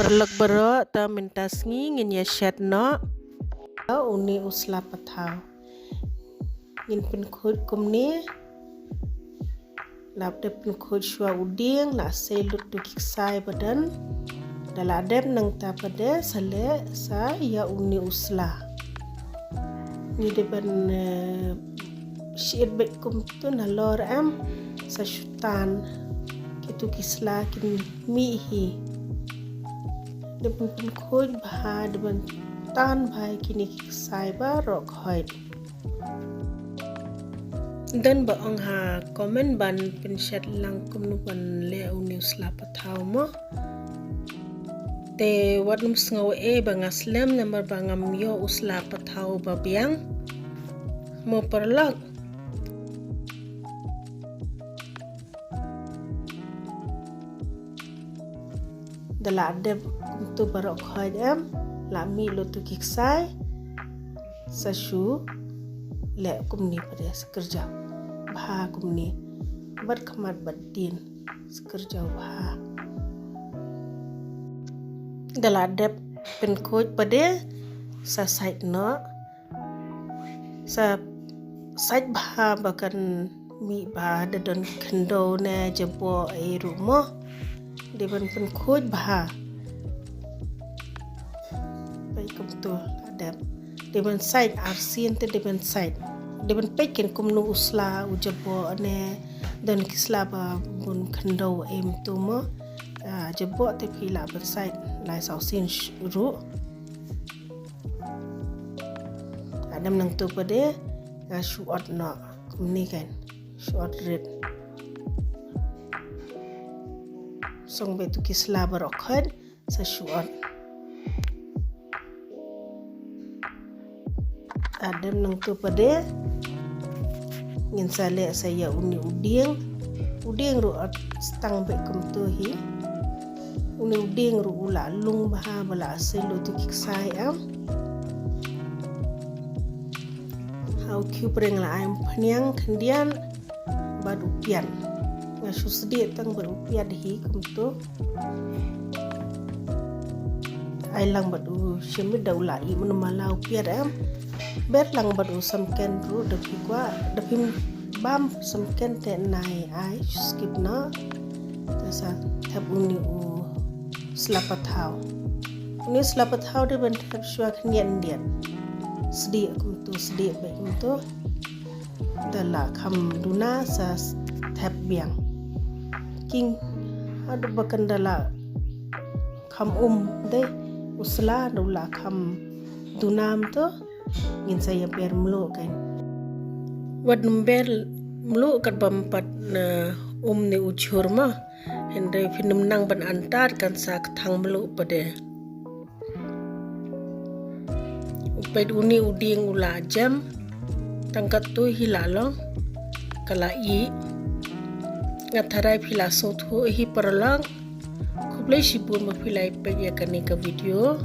perlek bero ta mentas ngi ngin ya Shet no uni usla Pathaw ngin pen khod kumni lap de pen khod shwa uding la selut tu kiksai badan dala adem nang ta pade sale sa ya uni usla ni de ban shit bet kum tu na lor am sa shutan kitu kisla kin mi hi depan khoj bha depan tan bhai kini sai ba rok hoi dan ba ong ha comment ban pen Shet lang Kumno ban le news la Pathaw mo te wadum sngaw e ba ngaslem namar ba ngam yo usla Pathaw ba biang mo perlak dala de tu barok khoi em la mi lo tu kiksai sa shu le kumni pada sekerja bha kumni bar khamat badin sekerja bha dala de pen khoj pada sa site no sa site bha bakan mi ba de don khando ne jabo e rumo depan pen khoj bha kum tu ada depan side arsin te depan side depan pekin Kumno usla ujabo ane dan kisla ba bun khando em tu mo jabo te phila ban side lai sau sin ru adam nang tu pade shuot no kumni kan shuot red song betu kisla barokhan sa shuot adam nang tu pade ngin sale saya uni uding ru stang be kum tu hi uni uding ru ula lung baha bala selo tu kiksai am hau kyu preng la am phniang khandian bad upian ngasu sedih tang berupian hi kum tu ai lang badu shemi daula i menmalau piar am ber lang badu samken ru depi kwa depi bam samken te nai ai skip na tasa thap uni u Pathaw uni Pathaw de ban thap shwa khnian dian sedi kum tu sedi be kum tu dala kham duna sa thap biang king ada bakan dala kham de usla dula kham dunam tu ngin saya ber melu kan wad number melu kat bampat na ni uchur ma hendre finum nang ban antar kan sak thang melu pade uped uni uding ula jam tangkat tu hilalo kala i ngatharai phila so thu hi parlang khublai sibun ma philai pe ya kani ka video